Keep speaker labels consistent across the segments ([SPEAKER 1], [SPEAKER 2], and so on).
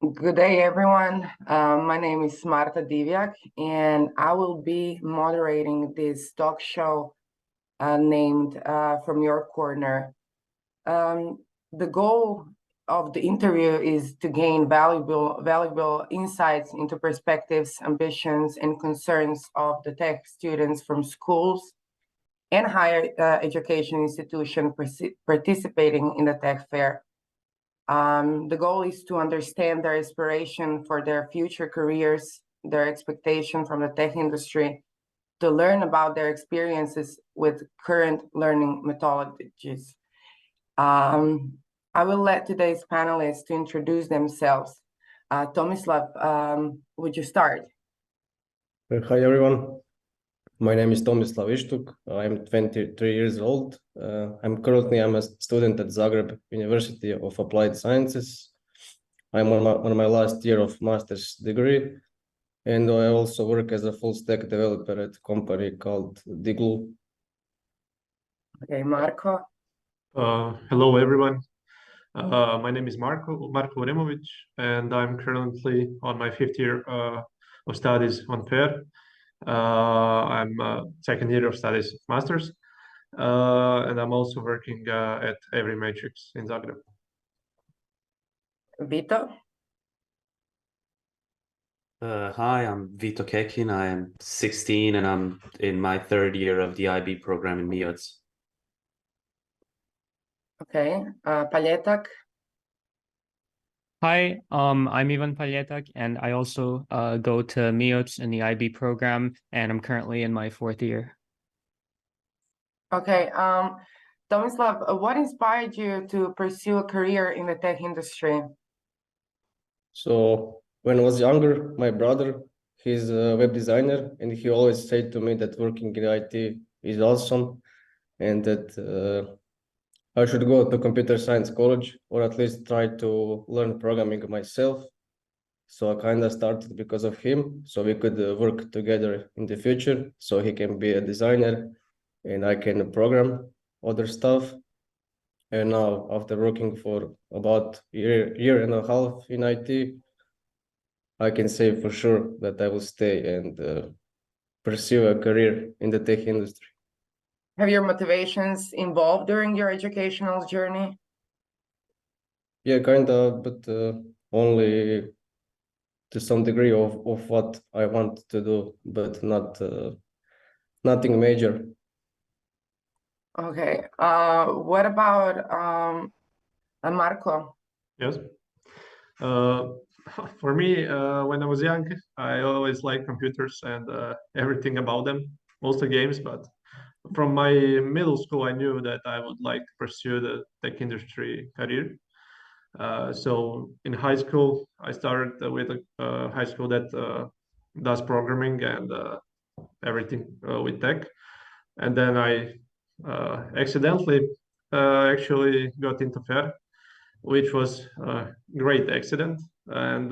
[SPEAKER 1] Good day, everyone. My name is Marta Divjak, and I will be moderating this talk show named From Your Corner. Um, the goal of the interview is to gain valuable insights into perspectives, ambitions, and concerns of the tech students from schools and higher education institutions participating in the tech fair. The goal is to understand their aspiration for their future careers, their expectation from the tech industry, to learn about their experiences with current learning methodologies. Um, I will let today's panelists to introduce themselves. Tomislav, would you start?
[SPEAKER 2] Hi everyone, my name is Tomislav Ištuk. I'm 23 years old. I'm a student at Zagreb University of Applied Sciences. I'm on my last year of master's degree, and I also work as a full stack developer at a company called Diglu.
[SPEAKER 1] Okay, Marco.
[SPEAKER 3] Hello everyone. My name is Marko Removic, and I'm currently on my fifth year of studies on FAIR. I'm second year of studies of masters, and I'm also working at Every Matrix in Zagreb.
[SPEAKER 1] Vito.
[SPEAKER 4] Hi, I'm Vito Kekin. I am 16 and I'm in my third year of the IB program in MIOTS.
[SPEAKER 1] Okay, Paljetak.
[SPEAKER 5] Hi, I'm Ivan Paljetak, and I also go to MIOTS in the IB program, and I'm currently in my fourth year.
[SPEAKER 1] Okay, Tomislav, what inspired you to pursue a career in the tech industry?
[SPEAKER 2] So when I was younger, my brother, he's a web designer, and he always said to me that working in IT is awesome, and that I should go to computer science college or at least try to learn programming myself. So I kind of started because of him, so we could work together in the future. So he can be a designer and I can program other stuff. And now after working for about year and a half in IT, I can say for sure that I will stay and pursue a career in the tech industry.
[SPEAKER 1] Have your motivations evolved during your educational journey?
[SPEAKER 2] Yeah, kind of, but only to some degree of what I want to do, but not nothing major.
[SPEAKER 1] Okay. What about Marco?
[SPEAKER 3] Yes. For me, when I was young, I always liked computers and everything about them, mostly games. But from my middle school, I knew that I would like to pursue the tech industry career. So in high school, I started with a high school that does programming and everything with tech. And then I accidentally actually got into FAIR, which was a great accident. And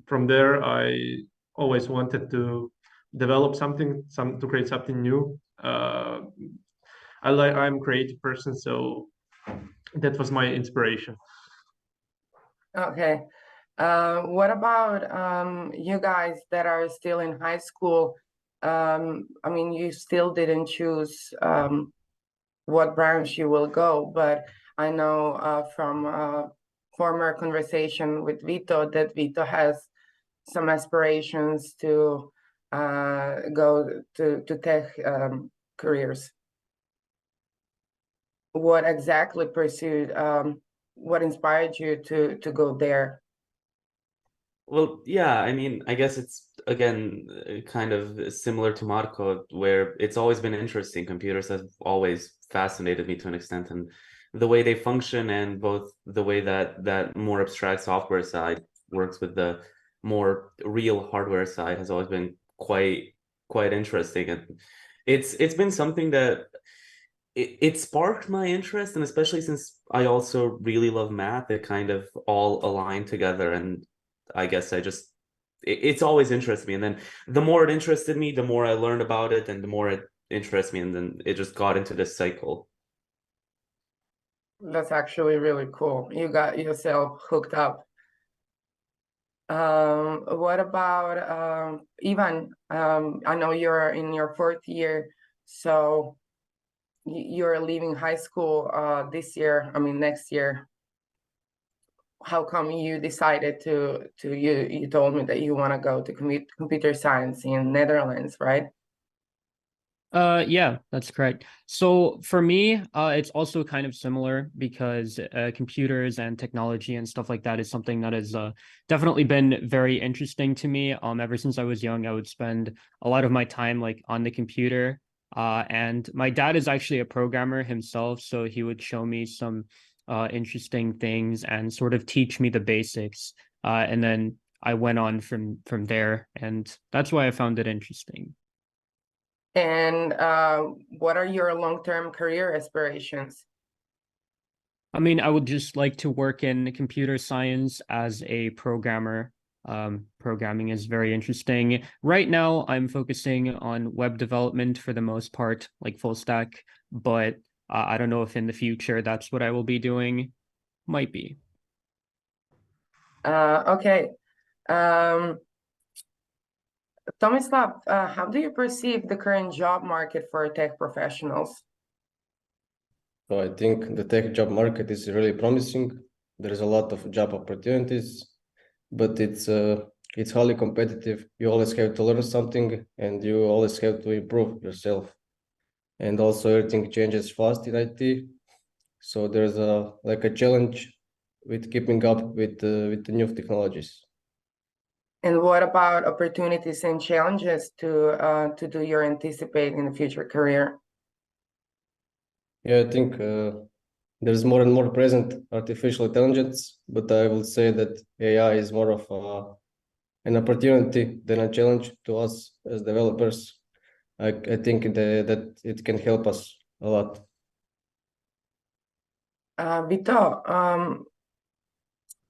[SPEAKER 3] from there, I always wanted to develop something, to create something new. I'm a creative person, so that was my inspiration.
[SPEAKER 1] Okay. What about you guys that are still in high school? I mean, you still didn't choose what branch you will go, but I know from former conversation with Vito that Vito has some aspirations to go to tech careers. What exactly pursued? What inspired you to go there?
[SPEAKER 4] Well, yeah, I mean, I guess it's again kind of similar to Marco, where it's always been interesting. Computers have always fascinated me to an extent, and the way they function, and both the way that more abstract software side works with the more real hardware side has always been quite interesting. And it's been something that it sparked my interest, and especially since I also really love math, it kind of all aligned together. And I guess it's always interested me. And then the more it interested me, the more I learned about it, and the more it interests me, and then it just got into this cycle.
[SPEAKER 1] That's actually really cool. You got yourself hooked up. What about Ivan? I know you're in your fourth year, so you're leaving high school this year, I mean next year. How come you decided to you told me that you want to go to computer science in Netherlands, right?
[SPEAKER 5] Yeah, that's correct. So for me, it's also kind of similar because computers and technology and stuff like that is something that has definitely been very interesting to me. Ever since I was young, I would spend a lot of my time like on the computer. And my dad is actually a programmer himself, so he would show me some interesting things and sort of teach me the basics. And then I went on from there, and that's why I found it interesting.
[SPEAKER 1] And what are your long-term career aspirations?
[SPEAKER 5] I mean, I would just like to work in computer science as a programmer. Programming is very interesting. Right now, I'm focusing on web development for the most part, like full stack, but I don't know if in the future that's what I will be doing. Might be.
[SPEAKER 1] Okay. Um, Tomislav, how do you perceive the current job market for tech professionals?
[SPEAKER 2] So I think the tech job market is really promising. There's a lot of job opportunities, but it's highly competitive. You always have to learn something, and you always have to improve yourself. And also everything changes fast in IT, so there's a challenge with keeping up with the new technologies.
[SPEAKER 1] And what about opportunities and challenges to do your anticipate in the future career?
[SPEAKER 2] Yeah, I think there's more and more present artificial intelligence, but I will say that AI is more of an opportunity than a challenge to us as developers. I think that it can help us a lot.
[SPEAKER 1] Vito,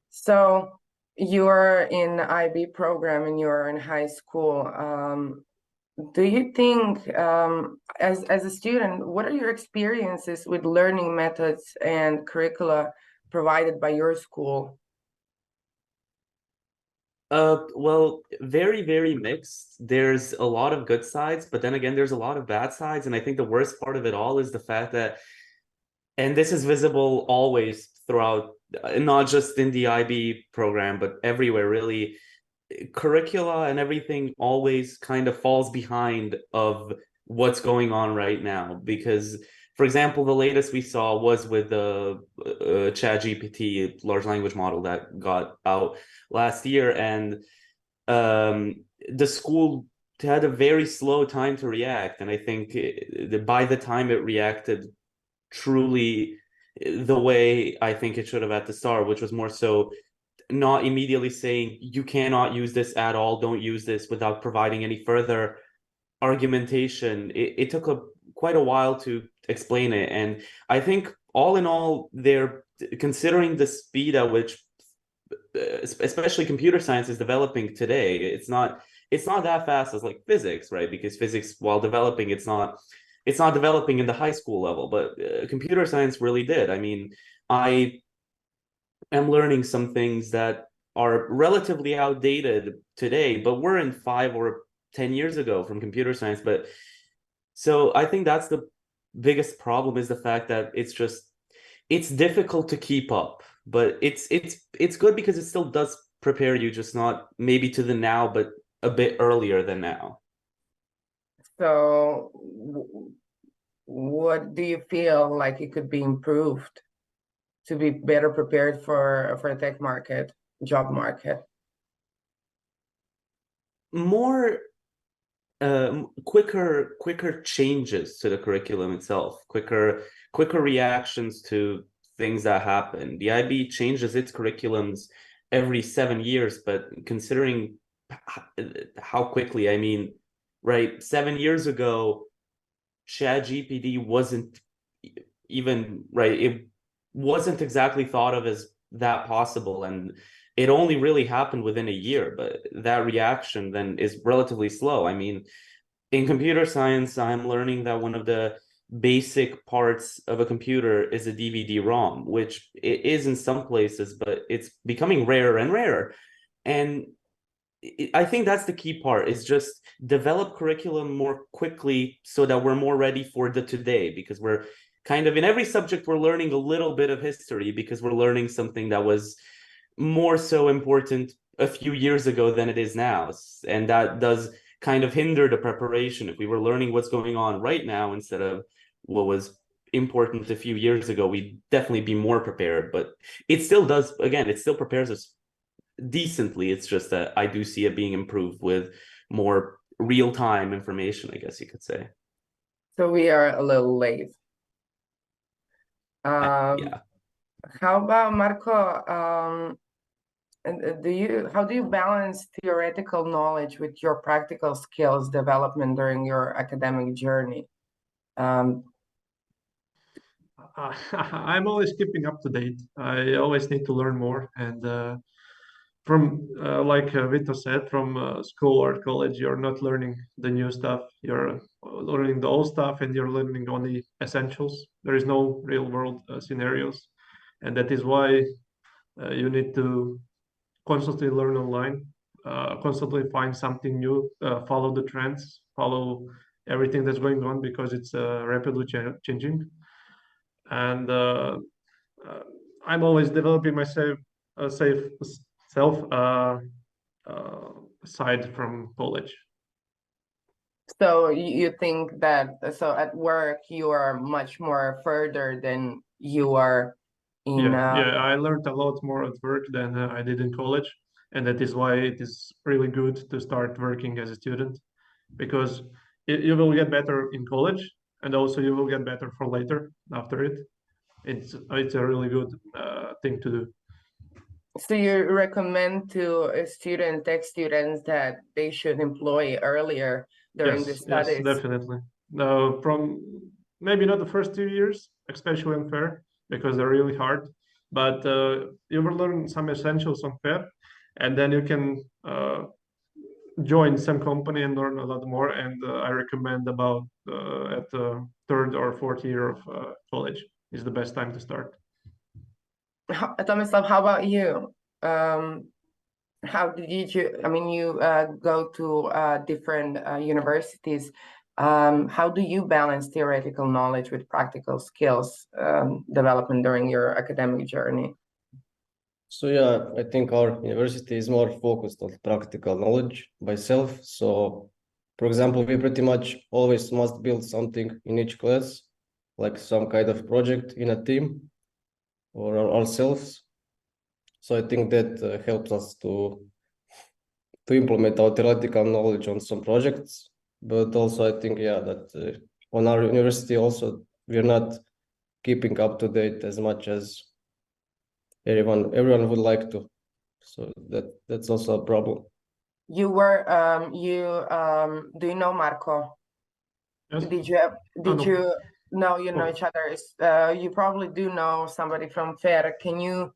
[SPEAKER 1] so you're in IB program and you're in high school. Do you think, as a student, what are your experiences with learning methods and curricula provided by your school?
[SPEAKER 4] Well, very, very mixed. There's a lot of good sides, but then again, there's a lot of bad sides. And I think the worst part of it all is the fact that, and this is visible always throughout, not just in the IB program, but everywhere, really. Curricula and everything always kind of falls behind of what's going on right now. Because, for example, the latest we saw was with the ChatGPT large language model that got out last year, and the school had a very slow time to react. And I think by the time it reacted truly the way I think it should have at the start, which was more so not immediately saying you cannot use this at all, don't use this, without providing any further argumentation. It took quite a while to explain it. And I think all in all, they're considering the speed at which especially computer science is developing today. It's not that fast as like physics, right? Because physics, while developing, it's not developing in the high school level, but computer science really did. I mean, I am learning some things that are relatively outdated today, but were in 5 or 10 years ago from computer science. But so I think that's the biggest problem, is the fact that it's difficult to keep up. But it's good because it still does prepare you, just not maybe to the now, but a bit earlier than now.
[SPEAKER 1] So what do you feel like it could be improved to be better prepared for a tech market, job market?
[SPEAKER 4] More quicker changes to the curriculum itself, quicker reactions to things that happen. The IB changes its curriculums every 7 years, but considering how quickly, I mean, right, 7 years ago, ChatGPT wasn't even right. It wasn't exactly thought of as that possible, and it only really happened within a year. But that reaction then is relatively slow. I mean, in computer science, I'm learning that one of the basic parts of a computer is a DVD-ROM, which it is in some places, but it's becoming rarer and rarer. And I think that's the key part, is just develop curriculum more quickly so that we're more ready for the today, because we're kind of in every subject we're learning a little bit of history, because we're learning something that was more so important a few years ago than it is now. And that does kind of hinder the preparation. If we were learning what's going on right now instead of what was important a few years ago, we'd definitely be more prepared. But it still does, again, it still prepares us decently. It's just that I do see it being improved with more real-time information, I guess you could say.
[SPEAKER 1] So we are a little late.
[SPEAKER 4] Yeah.
[SPEAKER 1] How about Marco? And how do you balance theoretical knowledge with your practical skills development during your academic journey?
[SPEAKER 3] I'm always keeping up to date. I always need to learn more. And from, like Vito said, from school or college, you're not learning the new stuff. You're learning the old stuff, and you're learning only essentials. There is no real world scenarios. And that is why you need to constantly learn online, constantly find something new, follow the trends, follow everything that's going on, because it's rapidly changing. And uh, I'm always developing myself, safe self uh, aside from college.
[SPEAKER 1] So you think that at work you are much more further than you are in
[SPEAKER 3] Yeah, I learned a lot more at work than I did in college, and that is why it is really good to start working as a student, because you will get better in college, and also you will get better for later after it. It's a really good thing to do.
[SPEAKER 1] So you recommend to tech students that they should employ earlier during the
[SPEAKER 3] Yes, yes,
[SPEAKER 1] studies?
[SPEAKER 3] definitely. From maybe not the first 2 years, especially on fair, because they're really hard. But you will learn some essentials on fair, and then you can join some company and learn a lot more. And I recommend about at the third or fourth year of college is the best time to start.
[SPEAKER 1] Tomislav, how about you? How did you, I mean, you go to different universities. How do you balance theoretical knowledge with practical skills development during your academic journey?
[SPEAKER 2] So yeah, I think our university is more focused on practical knowledge by self. So, for example, we pretty much always must build something in each class, like some kind of project in a team or ourselves. So I think that helps us to implement our theoretical knowledge on some projects. But also I think, yeah, that on our university also we're not keeping up to date as much as everyone would like to. So that's also a problem.
[SPEAKER 1] You were, do you know Marco?
[SPEAKER 3] Yes.
[SPEAKER 1] Did you
[SPEAKER 3] No.
[SPEAKER 1] you know you know
[SPEAKER 3] Oh.
[SPEAKER 1] each other? You probably do know somebody from FAIR. Can you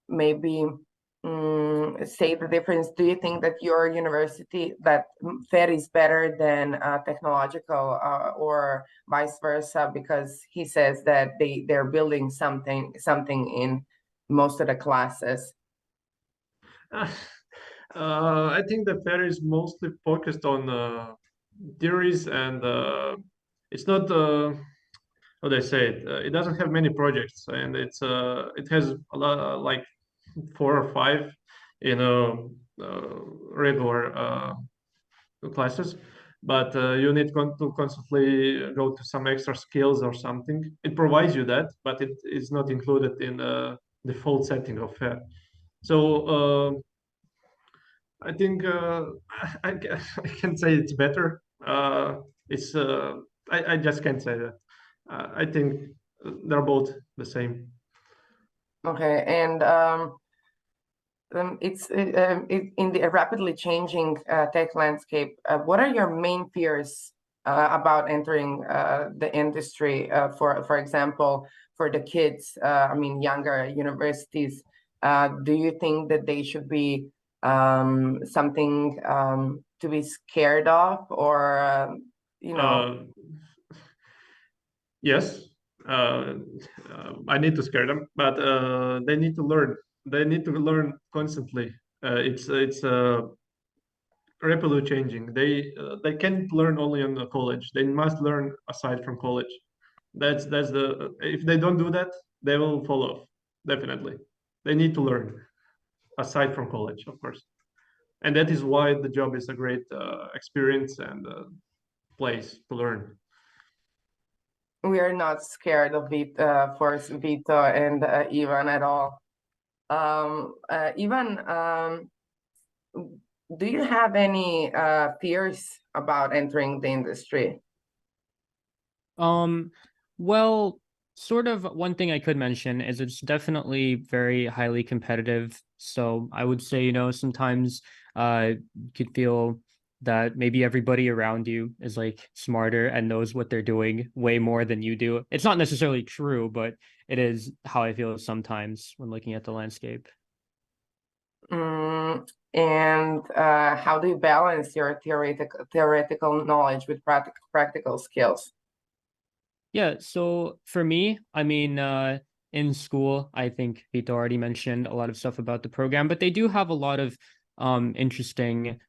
[SPEAKER 1] maybe say the difference? Do you think that your university, that FAIR is better than technological, or vice versa? Because he says that they're building something in most of the classes.
[SPEAKER 3] I think the fair is mostly focused on theories, and it's not how do I say it? It doesn't have many projects, and it has a lot, like 4 or 5, you know, regular classes. But you need to constantly go to some extra skills or something. It provides you that, but it is not included in the default setting of fair. So I think I can say it's better. It's I just can't say that. I think they're both the same.
[SPEAKER 1] Okay, and it's in the rapidly changing tech landscape. What are your main fears about entering the industry? For example, for the kids, I mean, younger universities, do you think that they should be something to be scared of, or you know?
[SPEAKER 3] Yes, I need to scare them, but they need to learn they need to learn constantly. It's rapidly changing. They can't learn only in the college. They must learn aside from college. That's the if they don't do that, they will fall off. Definitely, they need to learn aside from college, of course, and that is why the job is a great experience and place to learn.
[SPEAKER 1] We are not scared of force Vito and Ivan at all. Ivan, do you have any fears about entering the industry?
[SPEAKER 5] Well, sort of one thing I could mention is it's definitely very highly competitive. So I would say, sometimes you could feel that maybe everybody around you is like smarter and knows what they're doing way more than you do. It's not necessarily true, but it is how I feel sometimes when looking at the landscape.
[SPEAKER 1] And how do you balance your theoretical knowledge with practical skills?
[SPEAKER 5] Yeah, so for me, I mean, in school, I think Vito already mentioned a lot of stuff about the program, but they do have a lot of interesting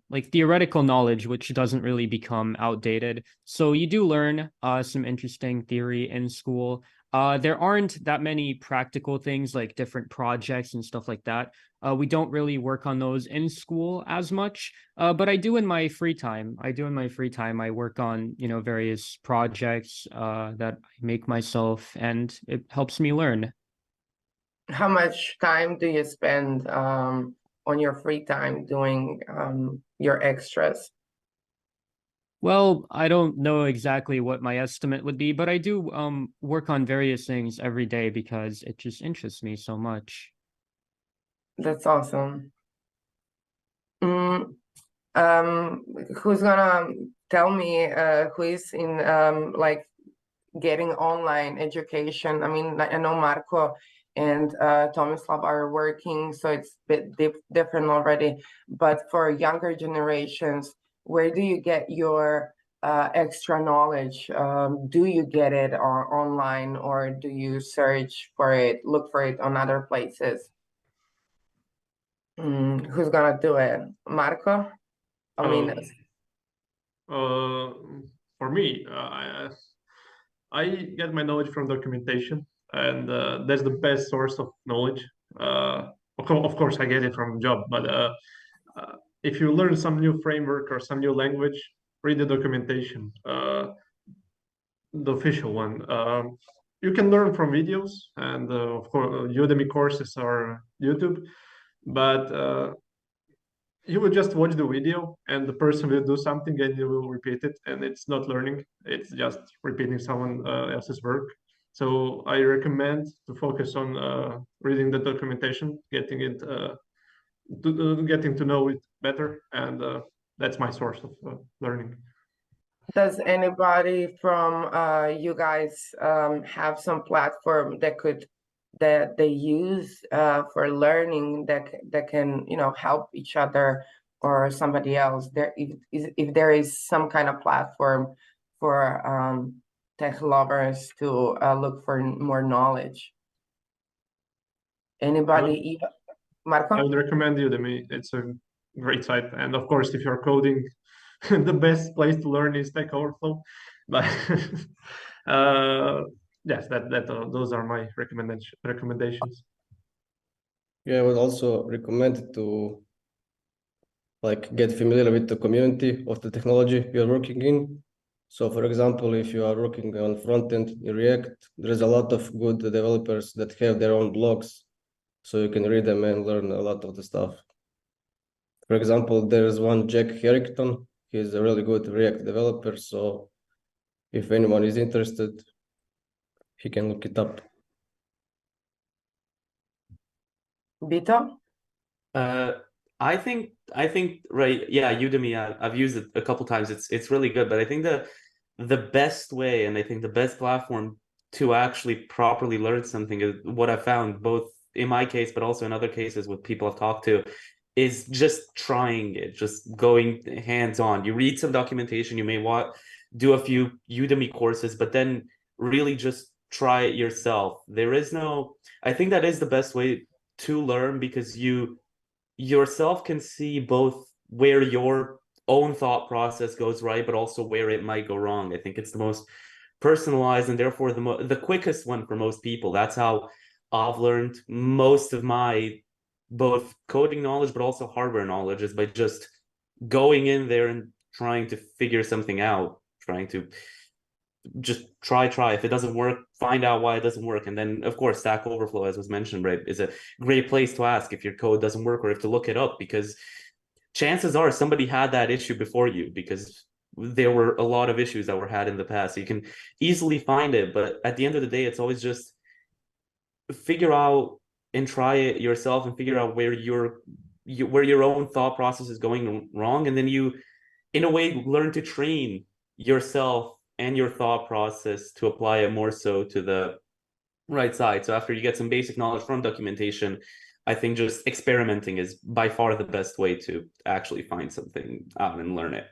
[SPEAKER 5] like theoretical knowledge, which doesn't really become outdated. So you do learn some interesting theory in school. There aren't that many practical things like different projects and stuff like that. We don't really work on those in school as much. But I do in my free time. I work on, various projects that I make myself, and it helps me learn.
[SPEAKER 1] How much time do you spend on your free time doing your extras?
[SPEAKER 5] Well, I don't know exactly what my estimate would be, but I do work on various things every day because it just interests me so much.
[SPEAKER 1] That's awesome. Who's gonna tell me who is in like getting online education? I mean, I know Marco and Tomislav are working, so it's a bit different already. But for younger generations, where do you get your extra knowledge? Do you get it online, or do you search for it, look for it on other places? Who's gonna do it? Marco? I mean,
[SPEAKER 3] Uh, for me, I get my knowledge from documentation, and that's the best source of knowledge. Of course, I get it from job, but if you learn some new framework or some new language, read the documentation, the official one. You can learn from videos, and of course, Udemy courses or YouTube, but you will just watch the video and the person will do something and you will repeat it, and it's not learning, it's just repeating someone else's work. So I recommend to focus on reading the documentation, getting to know it better, and that's my source of learning.
[SPEAKER 1] does anybody from you guys have some platform that they use for learning that can help each other or somebody else? If there is some kind of platform for tech lovers to look for more knowledge. Anybody?
[SPEAKER 3] I
[SPEAKER 1] Marco?
[SPEAKER 3] would recommend Udemy. It's a great site, and of course, if you're coding, the best place to learn is Stack Overflow. But yes, those are my recommendations.
[SPEAKER 2] Yeah, I would also recommend to like get familiar with the community of the technology you're working in. So for example, if you are working on front end in React, there's a lot of good developers that have their own blogs, so you can read them and learn a lot of the stuff. For example, there's one Jack Harrington. He's a really good React developer, so if anyone is interested, he can look it up.
[SPEAKER 1] Vito?
[SPEAKER 4] I think right, yeah, Udemy. I've used it a couple times. It's really good, but I think the best way, and I think the best platform to actually properly learn something is what I found both in my case, but also in other cases with people I've talked to, is just trying it, just going hands on. You read some documentation, you may want do a few Udemy courses, but then really just try it yourself. There is no, I think that is the best way to learn because you yourself can see both where your own thought process goes right, but also where it might go wrong. I think it's the most personalized and therefore the quickest one for most people. That's how I've learned most of my both coding knowledge, but also hardware knowledge is by just going in there and trying to figure something out, trying to just try. If it doesn't work, find out why it doesn't work. And then, of course, Stack Overflow, as was mentioned, right, is a great place to ask if your code doesn't work or if to look it up, because chances are somebody had that issue before you, because there were a lot of issues that were had in the past. So you can easily find it, but at the end of the day, it's always just figure out and try it yourself and figure out where where your own thought process is going wrong, and then you, in a way, learn to train yourself and your thought process to apply it more so to the right side. So after you get some basic knowledge from documentation, I think just experimenting is by far the best way to actually find something out and learn it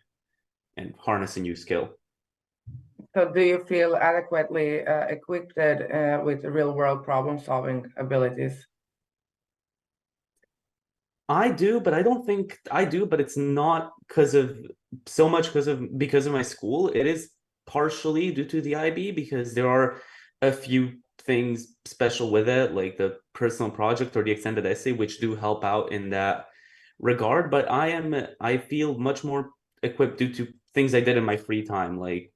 [SPEAKER 4] and harness a new skill.
[SPEAKER 1] So do you feel adequately equipped with real-world problem-solving abilities?
[SPEAKER 4] I do, but I don't think I do, but it's not because of so much because of my school. It is partially due to the IB, because there are a few things special with it, like the personal project or the extended essay, which do help out in that regard. But I feel much more equipped due to things I did in my free time, like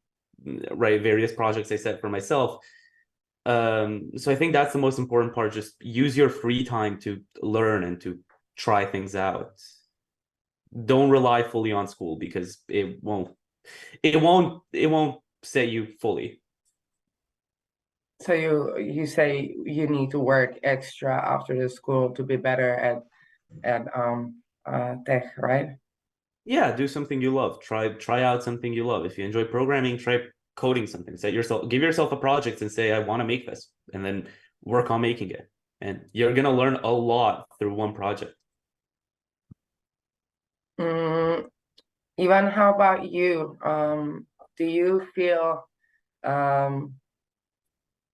[SPEAKER 4] right, various projects I set for myself. So I think that's the most important part. Just use your free time to learn and to try things out. Don't rely fully on school, because it won't set you fully.
[SPEAKER 1] So you say you need to work extra after the school to be better at tech, right?
[SPEAKER 4] Yeah, do something you love. Try out something you love. If you enjoy programming, try coding something. Give yourself a project and say, I want to make this, and then work on making it. And you're gonna learn a lot through one project.
[SPEAKER 1] Ivan, how about you? Do you feel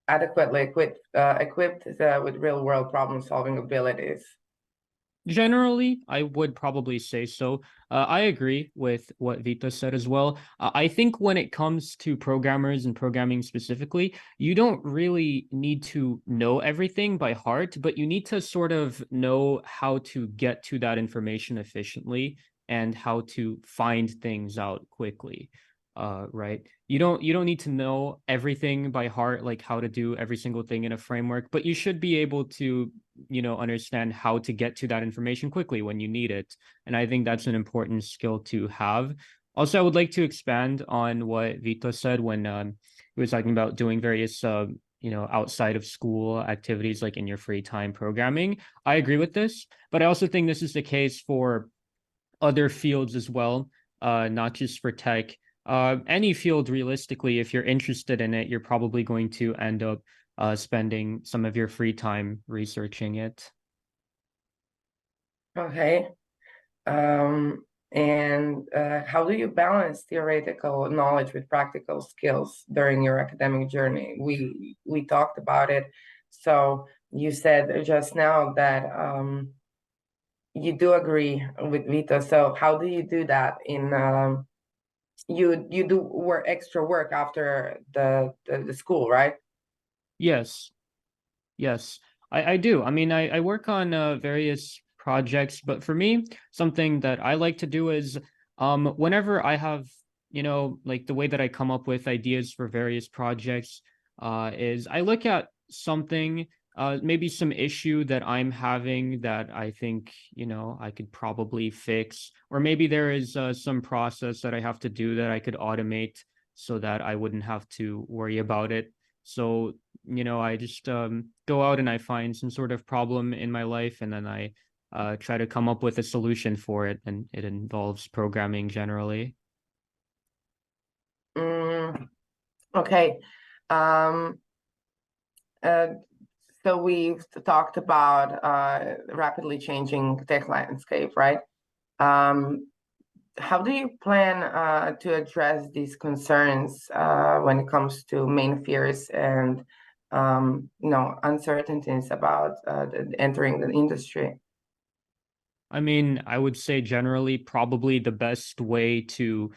[SPEAKER 1] adequately equipped with real-world problem-solving abilities?
[SPEAKER 5] Generally, I would probably say so. I agree with what Vita said as well. I think when it comes to programmers and programming specifically, you don't really need to know everything by heart, but you need to sort of know how to get to that information efficiently and how to find things out quickly. Right. You don't need to know everything by heart, like how to do every single thing in a framework, but you should be able to understand how to get to that information quickly when you need it. And I think that's an important skill to have. Also, I would like to expand on what Vito said when he was talking about doing various outside of school activities like in your free time programming. I agree with this, but I also think this is the case for other fields as well, not just for tech. Any field, realistically, if you're interested in it, you're probably going to end up spending some of your free time researching it.
[SPEAKER 1] Okay. And how do you balance theoretical knowledge with practical skills during your academic journey? We talked about it. So you said just now that you do agree with Vito. So how do you do that in you do extra work after the school, right?
[SPEAKER 5] Yes. Yes, I do. I mean, I work on various projects, but for me, something that I like to do is whenever I have, like the way that I come up with ideas for various projects is I look at something, maybe some issue that I'm having that I think, I could probably fix, or maybe there is some process that I have to do that I could automate so that I wouldn't have to worry about it. So I just go out and I find some sort of problem in my life, and then I try to come up with a solution for it, and it involves programming generally.
[SPEAKER 1] Okay. Um, uh, so we've talked about rapidly changing tech landscape, right? How do you plan to address these concerns when it comes to main fears and uncertainties about entering the industry?
[SPEAKER 5] I mean, I would say generally probably the best way to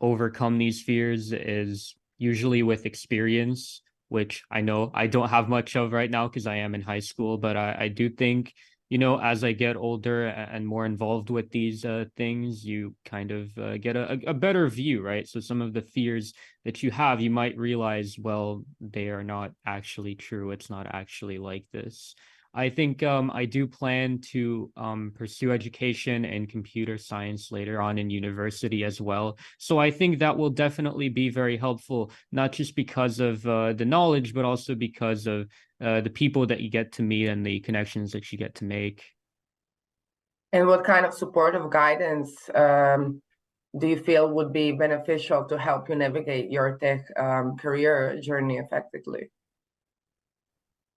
[SPEAKER 5] overcome these fears is usually with experience, which I know I don't have much of right now because I am in high school, but I do think, as I get older and more involved with these things, you kind of get a better view, right? So some of the fears that you have, you might realize, well, they are not actually true. It's not actually like this. I think I do plan to pursue education in computer science later on in university as well. So I think that will definitely be very helpful, not just because of the knowledge, but also because of the people that you get to meet and the connections that you get to make.
[SPEAKER 1] And what kind of supportive guidance do you feel would be beneficial to help you navigate your tech career journey effectively?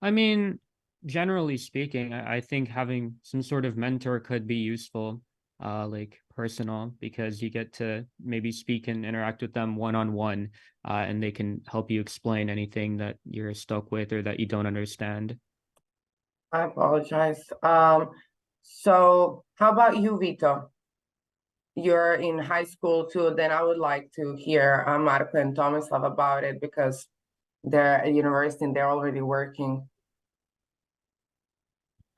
[SPEAKER 5] I mean, generally speaking, I think having some sort of mentor could be useful, like personal, because you get to maybe speak and interact with them one on one, and they can help you explain anything that you're stuck with or that you don't understand.
[SPEAKER 1] I apologize. So how about you, Vito? You're in high school too, then I would like to hear Marco and Tomislav about it because they're at university and they're already working.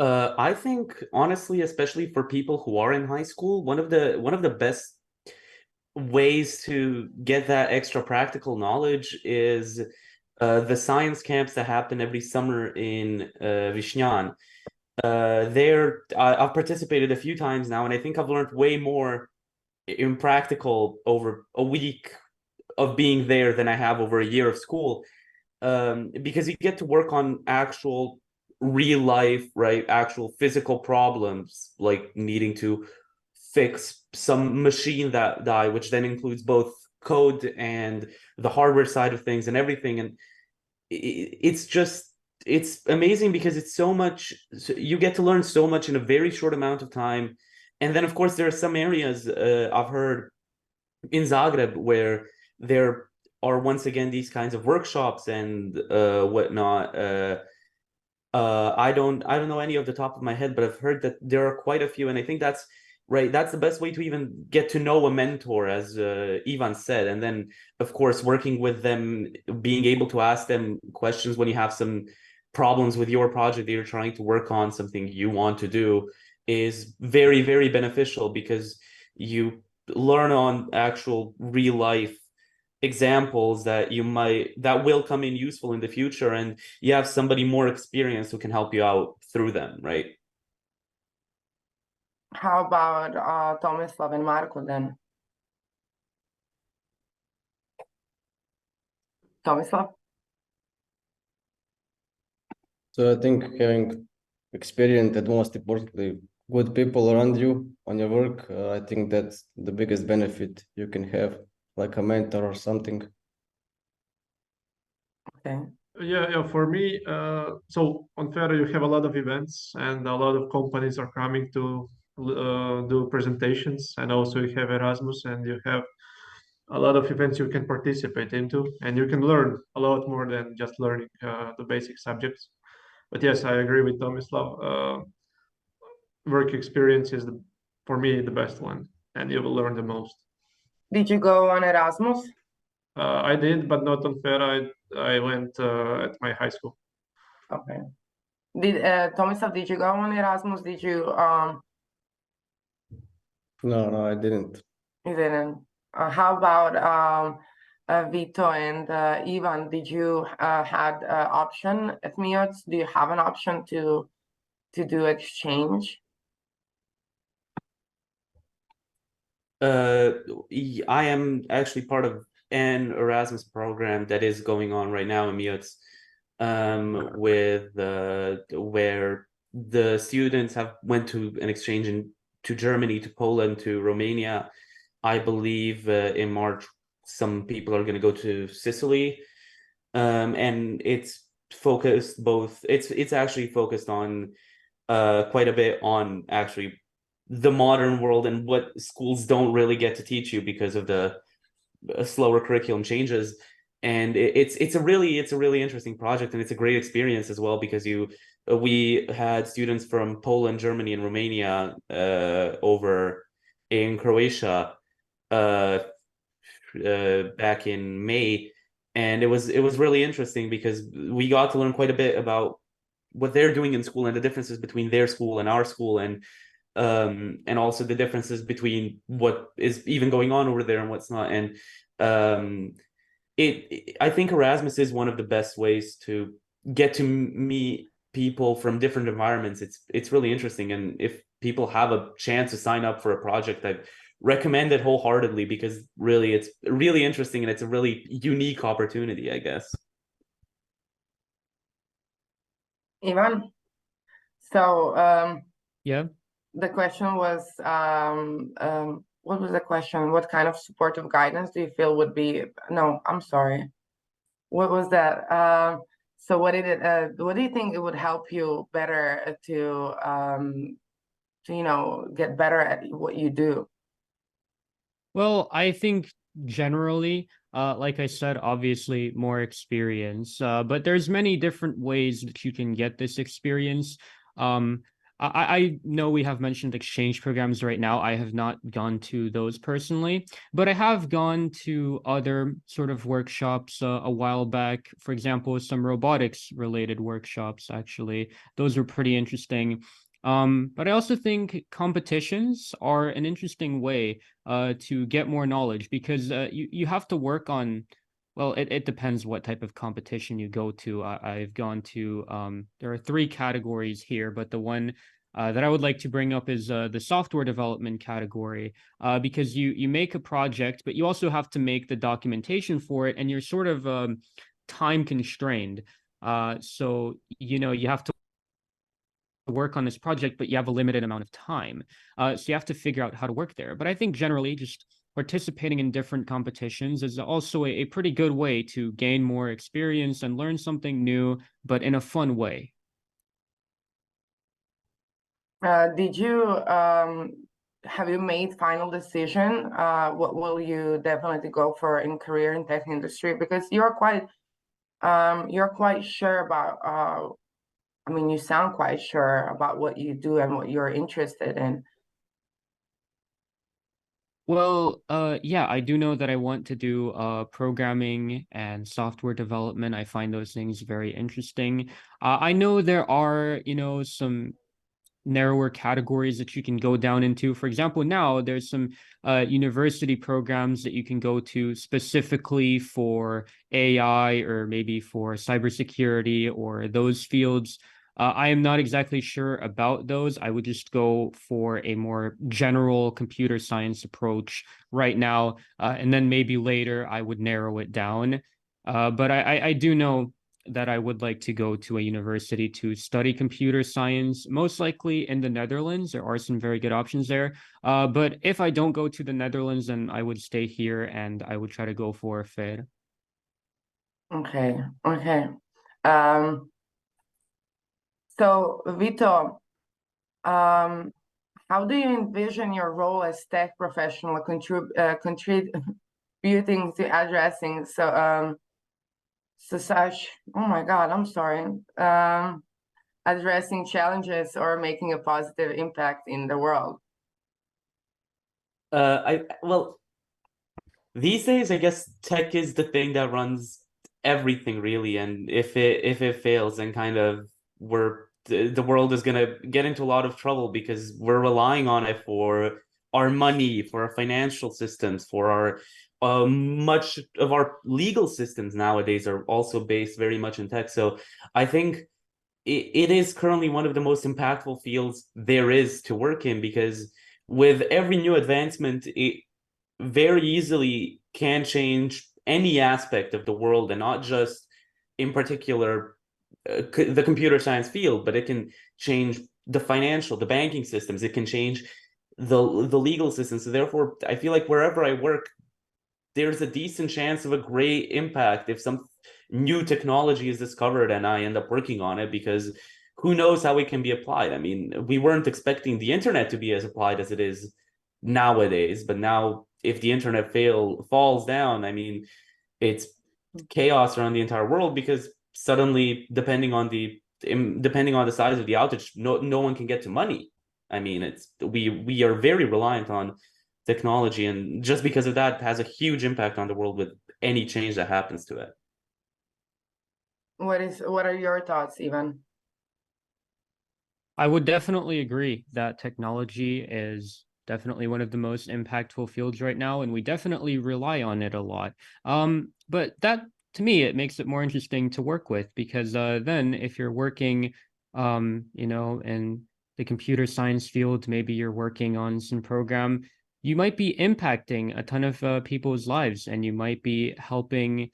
[SPEAKER 4] I think honestly, especially for people who are in high school, one of the best ways to get that extra practical knowledge is the science camps that happen every summer in Vishnian. I've participated a few times now, and I think I've learned way more in practical over a week of being there than I have over a year of school. Because you get to work on actual real life, right? Actual physical problems, like needing to fix some machine that die, which then includes both code and the hardware side of things and everything. And it's amazing because it's so much, you get to learn so much in a very short amount of time. And then, of course, there are some areas I've heard in Zagreb where there are once again these kinds of workshops and whatnot. I don't know any of the top of my head, but I've heard that there are quite a few, and I think that's right. That's the best way to even get to know a mentor, as Ivan said, and then of course working with them, being able to ask them questions when you have some problems with your project that you're trying to work on, something you want to do, is very, very beneficial because you learn on actual real life examples that will come in useful in the future, and you have somebody more experienced who can help you out through them, right?
[SPEAKER 1] How about Tomislav and Marco then? Tomislav?
[SPEAKER 2] So I think having experience and most importantly, good people around you on your work, I think that's the biggest benefit you can have, like a mentor or something.
[SPEAKER 1] Okay.
[SPEAKER 3] Yeah, for me, so on Fera you have a lot of events and a lot of companies are coming to do presentations, and also you have Erasmus and you have a lot of events you can participate into, and you can learn a lot more than just learning the basic subjects. But yes, I agree with Tomislav. Work experience is for me the best one, and you will learn the most.
[SPEAKER 1] Did you go on Erasmus?
[SPEAKER 3] I did, but not on Fera. I went at my high school.
[SPEAKER 1] Okay. Did Tomislav, did you go on Erasmus? Did you
[SPEAKER 2] No, I didn't.
[SPEAKER 1] you didn't? How about Vito and Ivan? Did you had option at MIOTS? Do you have an option to do exchange?
[SPEAKER 4] I am actually part of an Erasmus program that is going on right now in MIOTS, with where the students have went to an exchange to Germany, to Poland, to Romania. I believe in March some people are going to go to Sicily, and it's focused both. It's actually focused on quite a bit on actually the modern world and what schools don't really get to teach you because of the slower curriculum changes. and it's a really interesting project, and it's a great experience as well, because we had students from Poland, Germany, and Romania over in Croatia back in May, and it was really interesting because we got to learn quite a bit about what they're doing in school and the differences between their school and our school, and also the differences between what is even going on over there and what's not. And um, I think Erasmus is one of the best ways to get to meet people from different environments. It's really interesting, and if people have a chance to sign up for a project, I recommend it wholeheartedly, because really it's really interesting and it's a really unique opportunity, I guess.
[SPEAKER 1] Ivan, so
[SPEAKER 5] Yeah.
[SPEAKER 1] the question was, what was the question? What kind of supportive guidance do you feel would be? No, I'm sorry. What was that? So what do you think it would help you better to get better at what you do?
[SPEAKER 5] Well, I think generally, like I said, obviously more experience, but there's many different ways that you can get this experience. Um, I know we have mentioned exchange programs right now. I have not gone to those personally, but I have gone to other sort of workshops a while back. For example, some robotics related workshops, actually. Those were pretty interesting. But I also think competitions are an interesting way to get more knowledge, because you have to work on, well, it depends what type of competition you go to. I've gone to, there are three categories here, but the one that I would like to bring up is the software development category, because you make a project, but you also have to make the documentation for it, and you're sort of time constrained. So, you have to work on this project, but you have a limited amount of time. So you have to figure out how to work there. But I think generally just participating in different competitions is also a pretty good way to gain more experience and learn something new, but in a fun way.
[SPEAKER 1] Did you have you made final decision? What will you definitely go for in career in tech industry? Because you're quite sure about I mean, you sound quite sure about what you do and what you're interested in.
[SPEAKER 5] Well, yeah, I do know that I want to do programming and software development. I find those things very interesting. I know there are, some narrower categories that you can go down into. For example, now there's some university programs that you can go to specifically for AI, or maybe for cybersecurity or those fields. I am not exactly sure about those. I would just go for a more general computer science approach right now, and then maybe later I would narrow it down. But I do know that I would like to go to a university to study computer science, most likely in the Netherlands. There are some very good options there. But if I don't go to the Netherlands, then I would stay here and I would try to go for a FED.
[SPEAKER 1] Okay, okay. Um, so Vito, how do you envision your role as tech professional contributing to addressing such, oh my God, I'm sorry, addressing challenges or making a positive impact in the world?
[SPEAKER 4] Well, these days, I guess tech is the thing that runs everything, really. And if it fails, then kind of the world is gonna get into a lot of trouble, because we're relying on it for our money, for our financial systems, for our much of our legal systems nowadays are also based very much in tech. So I think it is currently one of the most impactful fields there is to work in, because with every new advancement, it very easily can change any aspect of the world, and not just in particular the computer science field, but it can change the financial, the banking systems. It can change the legal system. So therefore, I feel like wherever I work, there's a decent chance of a great impact if some new technology is discovered and I end up working on it, because who knows how it can be applied. I mean, we weren't expecting the internet to be as applied as it is nowadays, but now if the internet falls down, I mean, it's chaos around the entire world, because suddenly, depending on the size of the outage, no one can get to money. I mean, we are very reliant on technology, and just because of that has a huge impact on the world with any change that happens to it.
[SPEAKER 1] What are your thoughts, Ivan?
[SPEAKER 5] I would definitely agree that technology is definitely one of the most impactful fields right now, and we definitely rely on it a lot. But that, to me, it makes it more interesting to work with, because then if you're working, in the computer science field, maybe you're working on some program, you might be impacting a ton of people's lives, and you might be helping,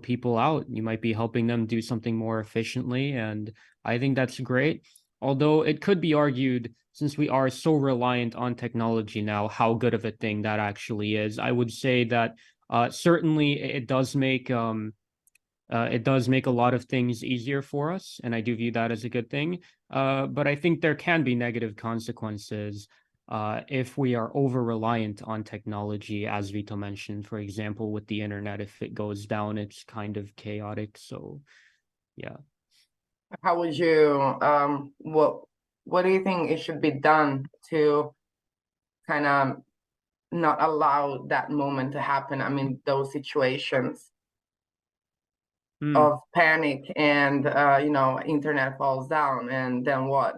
[SPEAKER 5] people out. You might be helping them do something more efficiently, and I think that's great. Although it could be argued, since we are so reliant on technology now, how good of a thing that actually is. I would say that certainly it does make a lot of things easier for us, and I do view that as a good thing. But I think there can be negative consequences if we are over reliant on technology, as Vito mentioned. For example, with the internet, if it goes down, it's kind of chaotic. So, yeah.
[SPEAKER 1] How would you what do you think it should be done to kind of not allow that moment to happen? I mean, those situations of panic and internet falls down, and then what?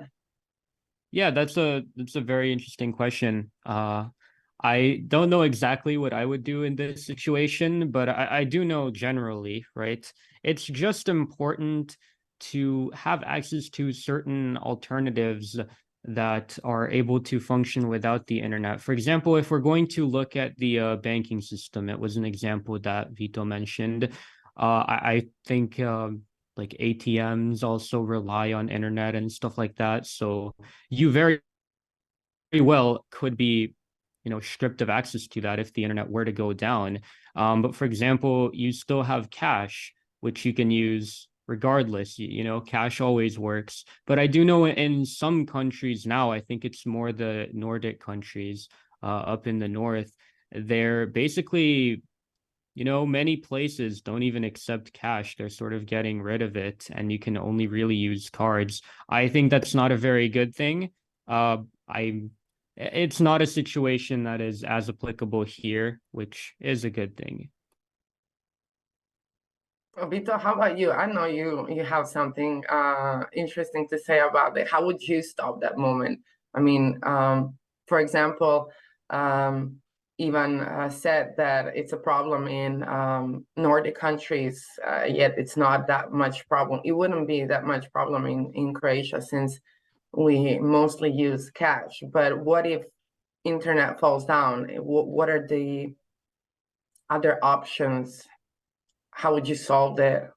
[SPEAKER 5] Yeah, that's a very interesting question. I don't know exactly what I would do in this situation, but I do know generally, right? It's just important to have access to certain alternatives that are able to function without the internet. For example, if we're going to look at the banking system, it was an example that Vito mentioned. I think like ATMs also rely on internet and stuff like that. So you very well could be, stripped of access to that if the internet were to go down. But for example, you still have cash, which you can use regardless. Cash always works. But I do know in some countries now, I think it's more the Nordic countries up in the north, they're basically, many places don't even accept cash. They're sort of getting rid of it, and you can only really use cards. I think that's not a very good thing. It's not a situation that is as applicable here, which is a good thing.
[SPEAKER 1] Vito, how about you? I know you have something interesting to say about it. How would you stop that moment? I mean, for example, Ivan said that it's a problem in Nordic countries, yet it's not that much problem. It wouldn't be that much problem in Croatia, since we mostly use cash. But what if internet falls down? What are the other options? How would you solve that?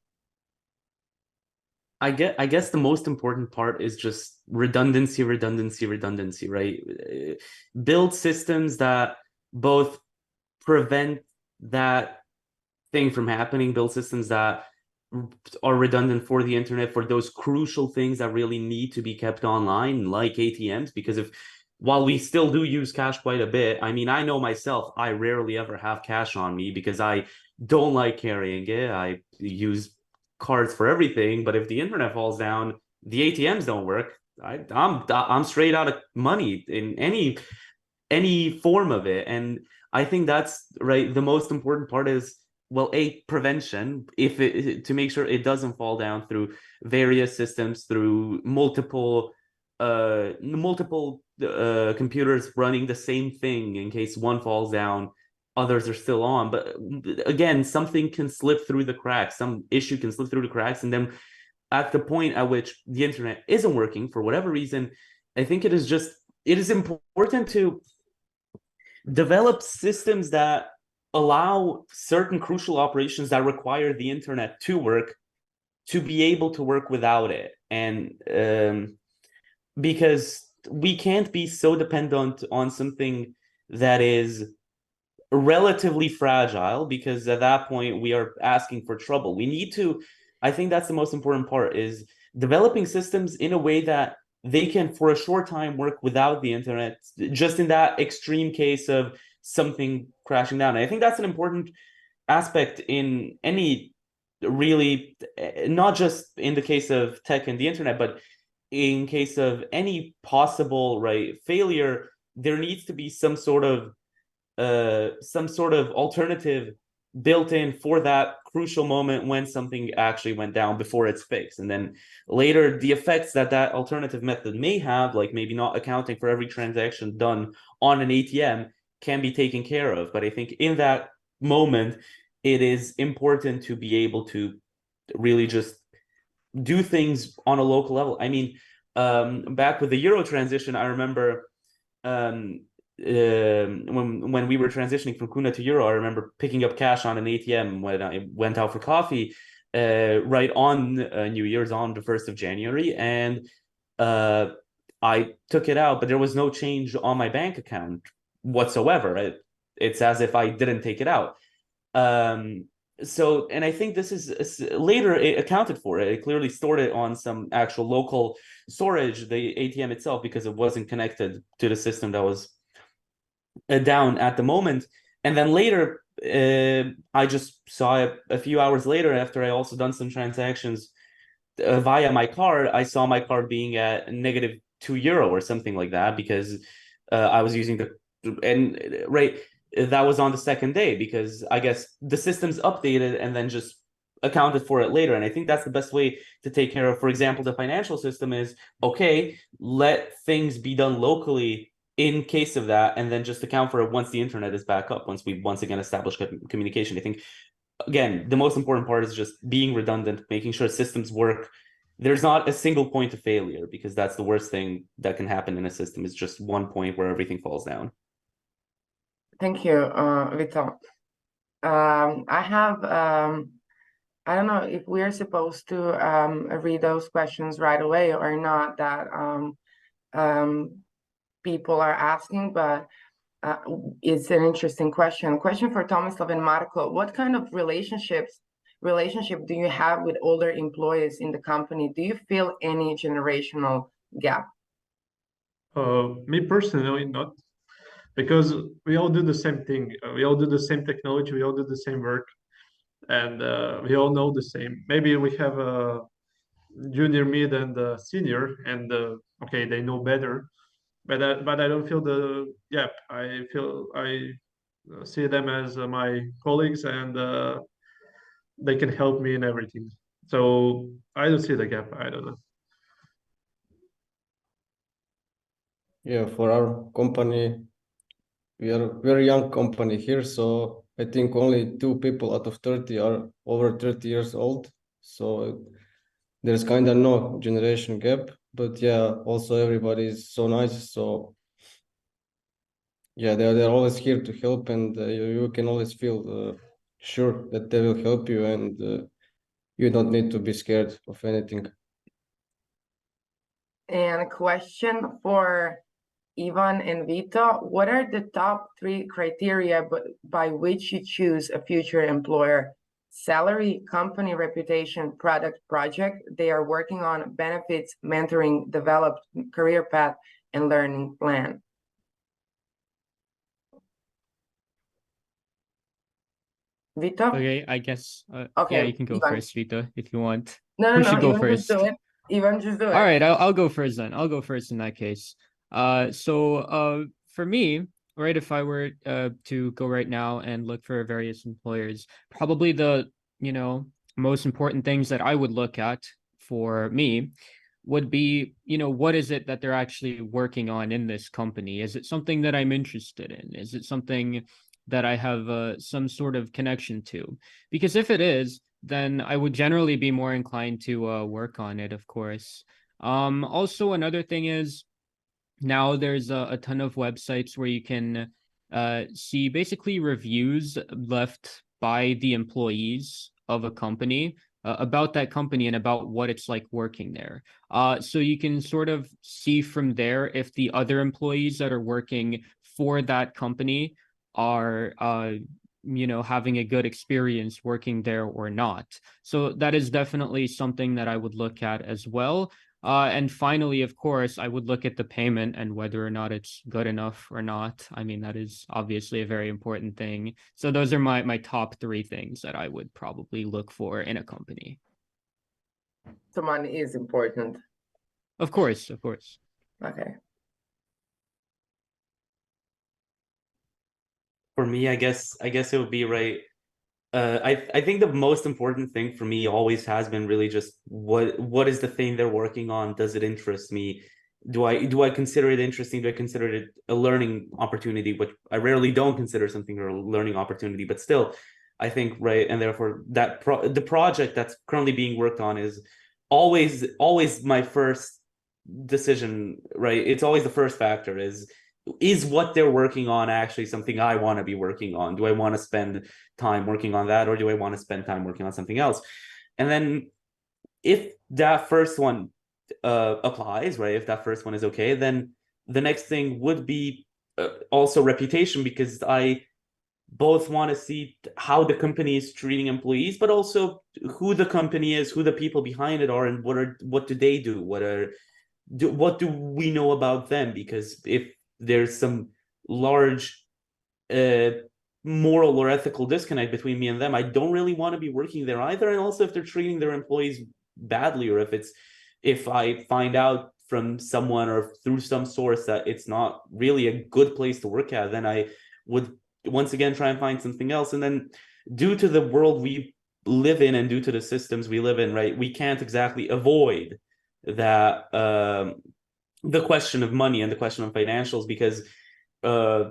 [SPEAKER 4] I guess the most important part is just redundancy, right? Build systems that both prevent that thing from happening, build systems that are redundant for the internet, for those crucial things that really need to be kept online, like ATMs. Because while we still do use cash quite a bit, I mean, I know myself, I rarely ever have cash on me because I don't like carrying it. I use cards for everything, but if the internet falls down, the ATMs don't work. I'm straight out of money in any form of it. And I think that's right. The most important part is, well, prevention, if it to make sure it doesn't fall down through various systems, through multiple computers running the same thing. In case one falls down, others are still on. But again, something can slip through the cracks, some issue can slip through the cracks, and then at the point at which the internet isn't working for whatever reason, I think it is important to develop systems that allow certain crucial operations that require the internet to work to be able to work without it. And because we can't be so dependent on something that is relatively fragile, because at that point we are asking for trouble. We need to, I think that's the most important part, is developing systems in a way that they can for a short time work without the internet, just in that extreme case of something crashing down. And I think that's an important aspect in any really, not just in the case of tech and the internet, but in case of any possible failure, there needs to be some sort of alternative built in for that crucial moment when something actually went down before it's fixed. And then later, the effects that that alternative method may have, like maybe not accounting for every transaction done on an ATM, can be taken care of. But I think in that moment, it is important to be able to really just do things on a local level. I mean, back with the Euro transition, I remember when we were transitioning from Kuna to Euro, I remember picking up cash on an ATM when I went out for coffee, right on New Year's, on the 1st of January, and I took it out, but there was no change on my bank account whatsoever. It's as if I didn't take it out. So, and I think this is later it accounted for it. It clearly stored it on some actual local storage, the ATM itself, because it wasn't connected to the system that was down at the moment. And then later, I just saw it a few hours later after I also done some transactions via my card. I saw my card being at -€2 or something like that, because I was using that was on the second day, because I guess the system's updated and then just accounted for it later. And I think that's the best way to take care of, for example, the financial system is, okay, let things be done locally in case of that, and then just account for it once the internet is back up, once we once again establish communication. I think, again, the most important part is just being redundant, making sure systems work. There's not a single point of failure, because that's the worst thing that can happen in a system, is just one point where everything falls down.
[SPEAKER 1] Thank you, Vitor. I have, I don't know if we're supposed to read those questions right away or not, that people are asking, but it's an interesting question. Question for Tomislav and Marco. What kind of relationship do you have with older employees in the company? Do you feel any generational gap?
[SPEAKER 3] Me personally, not, because we all do the same thing. We all do the same technology. We all do the same work, and we all know the same. Maybe we have a junior, mid, and senior, and okay, they know better. But I don't feel the gap. I feel I see them as my colleagues, and they can help me in everything. So I don't see the gap. I don't know.
[SPEAKER 2] Yeah, for our company, we are a very young company here, so I think only 2 people out of 30 are over 30 years old. So there's kind of no generation gap, but yeah, also everybody is so nice. So yeah, they're always here to help, and you can always feel sure that they will help you, and you don't need to be scared of anything.
[SPEAKER 1] And a question for Ivan and Vito. What are the top 3 criteria by which you choose a future employer? Salary, company reputation, product, project they are working on, benefits, mentoring, developed career path, and learning plan. Vito?
[SPEAKER 5] Okay, I guess.
[SPEAKER 1] Okay,
[SPEAKER 5] yeah, you can go
[SPEAKER 1] Ivan.
[SPEAKER 5] first, Vito, if you want.
[SPEAKER 1] No,
[SPEAKER 5] Who should go
[SPEAKER 1] Ivan,
[SPEAKER 5] first?
[SPEAKER 1] just do it. Ivan, just do it.
[SPEAKER 5] All right, I'll go first then. I'll go first in that case. So for me, right, if I were to go right now and look for various employers, probably the most important things that I would look at for me would be, what is it that they're actually working on in this company? Is it something that I'm interested in? Is it something that I have some sort of connection to? Because if it is, then I would generally be more inclined to work on it, of course. Also, another thing is, now there's a ton of websites where you can see basically reviews left by the employees of a company about that company and about what it's like working there. So you can sort of see from there if the other employees that are working for that company are having a good experience working there or not. So that is definitely something that I would look at as well. And finally, of course, I would look at the payment and whether or not it's good enough or not. I mean, that is obviously a very important thing. So those are my top three things that I would probably look for in a company.
[SPEAKER 1] So money is important.
[SPEAKER 5] Of course, of course.
[SPEAKER 1] Okay.
[SPEAKER 4] For me, I guess it would be right. I think the most important thing for me always has been really just what is the thing they're working on? Does it interest me? Do I consider it interesting? Do I consider it a learning opportunity? Which I rarely don't consider something a learning opportunity, but still, I think right, and therefore the project that's currently being worked on is always my first decision, right? It's always the first factor is what they're working on actually something I want to be working on? Do I want to spend time working on that, or do I want to spend time working on something else? And then if that first one applies, right? If that first one is okay, then the next thing would be also reputation, because I both want to see how the company is treating employees, but also who the company is, who the people behind it are, and what do they do? What do we know about them? Because if there's some large uh, moral or ethical disconnect between me and them, I don't really want to be working there either. And also, if they're treating their employees badly, or if I find out from someone or through some source that it's not really a good place to work at, then I would once again try and find something else. And then, due to the world we live in and due to the systems we live in, right, we can't exactly avoid that the question of money and the question of financials, because uh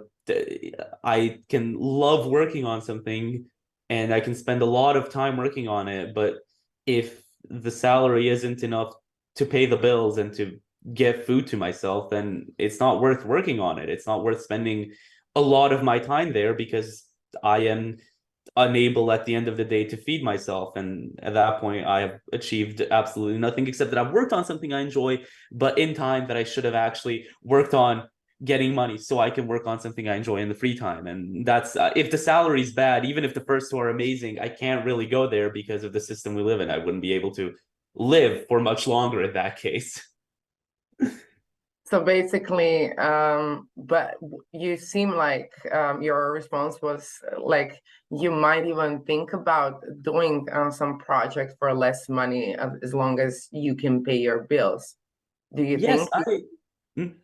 [SPEAKER 4] I can love working on something and I can spend a lot of time working on it, but if the salary isn't enough to pay the bills and to get food to myself, then it's not worth working on it. It's not worth spending a lot of my time there, because I am unable at the end of the day to feed myself. And at that point, I have achieved absolutely nothing except that I've worked on something I enjoy, but in time that I should have actually worked on getting money so I can work on something I enjoy in the free time. And that's if the salary is bad, even if the first two are amazing, I can't really go there because of the system we live in. I wouldn't be able to live for much longer in that case.
[SPEAKER 1] So basically, but you seem like your response was like you might even think about doing some project for less money as long as you can pay your bills. Do you
[SPEAKER 4] Yes,
[SPEAKER 1] think?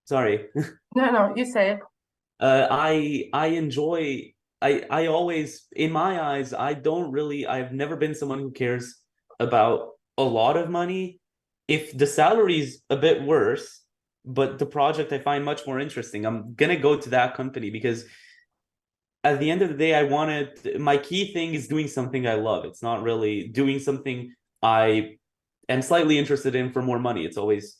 [SPEAKER 4] sorry.
[SPEAKER 1] No, you say it.
[SPEAKER 4] I enjoy. I always, in my eyes, I've never been someone who cares about a lot of money. If the salary's a bit worse, but the project I find much more interesting, I'm gonna go to that company, because at the end of the day, my key thing is doing something I love. It's not really doing something I am slightly interested in for more money. It's always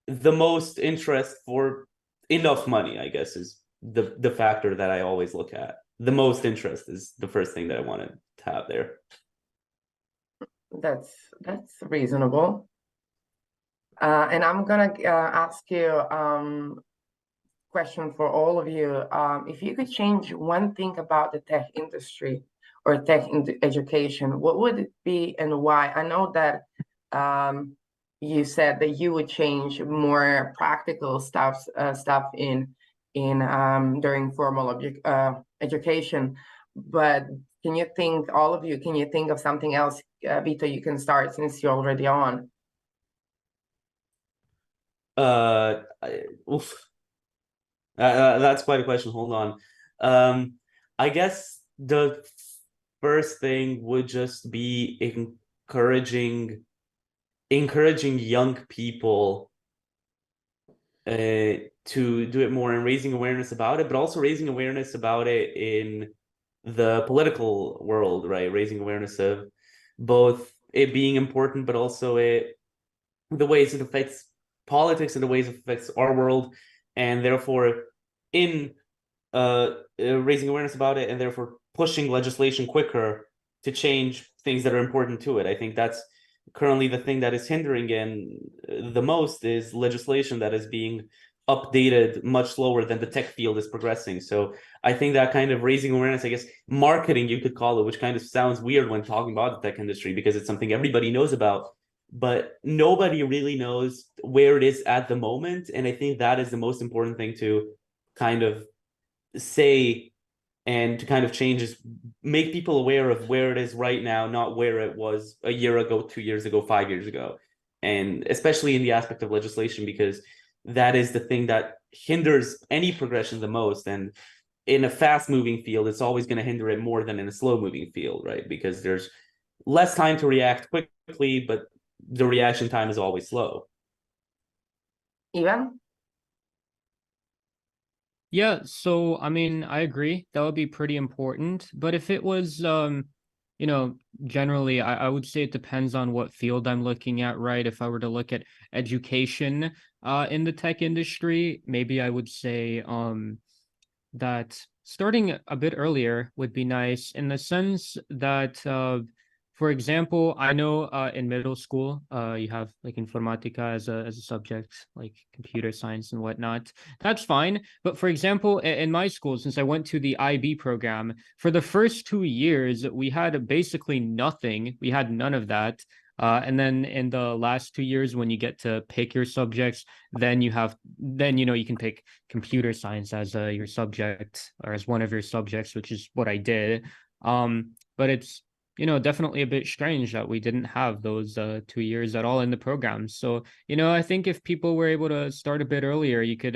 [SPEAKER 4] the most interest for enough money, I guess, is the factor that I always look at. The most interest is the first thing that I wanted to have there.
[SPEAKER 1] That's reasonable. And I'm gonna ask you question for all of you. If you could change one thing about the tech industry or education, what would it be and why? I know that you said that you would change more practical stuff in during formal education, but can you think, all of you, can you think of something else? Vito, you can start since you're already on.
[SPEAKER 4] Oof. That's quite a question. Hold on. I guess the first thing would just be encouraging young people to do it more and raising awareness about it, but also raising awareness about it in the political world, right? Raising awareness of both it being important, but also the ways it affects politics and the ways it affects our world, and therefore in raising awareness about it, and therefore pushing legislation quicker to change things that are important to it. I think that's currently the thing that is hindering in the most is legislation that is being updated much slower than the tech field is progressing. So I think that kind of raising awareness, I guess marketing you could call it, which kind of sounds weird when talking about the tech industry because it's something everybody knows about. but nobody really knows where it is at the moment. And I think that is the most important thing to kind of say and to kind of change is make people aware of where it is right now, not where it was a year ago, 2 years ago, 5 years ago. And especially in the aspect of legislation, because that is the thing that hinders any progression the most. And in a fast moving field, it's always going to hinder it more than in a slow moving field, right? Because there's less time to react quickly, but the reaction time is always slow.
[SPEAKER 1] Ivan?
[SPEAKER 5] Yeah, so I mean, I agree. That would be pretty important. But if it was you know, generally I would say it depends on what field I'm looking at, right? If I were to look at education in the tech industry, maybe I would say that starting a bit earlier would be nice in the sense that for example, I know in middle school you have like informatica as a subject, like computer science and whatnot. That's fine, but for example, in my school, since I went to the IB program, for the first 2 years we had basically nothing. We had none of that. And then in the last 2 years, when you get to pick your subjects, then you know, you can pick computer science as your subject or as one of your subjects, which is what I did. But it's, you know, definitely a bit strange that we didn't have those 2 years at all in the program. So, you know, I think if people were able to start a bit earlier, you could,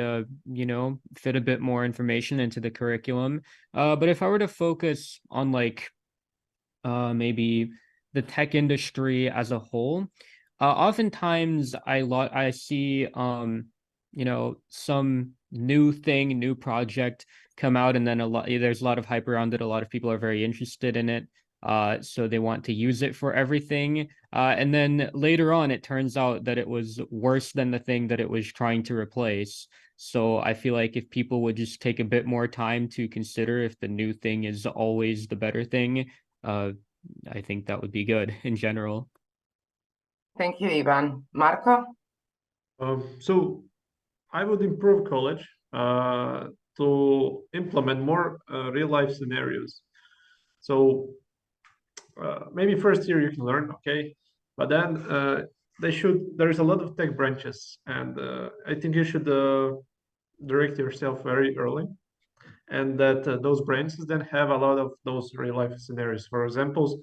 [SPEAKER 5] you know, fit a bit more information into the curriculum. But if I were to focus on like maybe the tech industry as a whole, oftentimes I see you know, some new project come out, and then there's a lot of hype around it. A lot of people are very interested in it. So they want to use it for everything. And then later on, it turns out that it was worse than the thing that it was trying to replace. So I feel like if people would just take a bit more time to consider if the new thing is always the better thing, I think that would be good in general.
[SPEAKER 1] Thank you, Ivan. Marco?
[SPEAKER 3] So I would improve college to implement more real life scenarios. So maybe first year you can learn, okay, but then there's a lot of tech branches, and I think you should direct yourself very early, and that those branches then have a lot of those real life scenarios. For examples,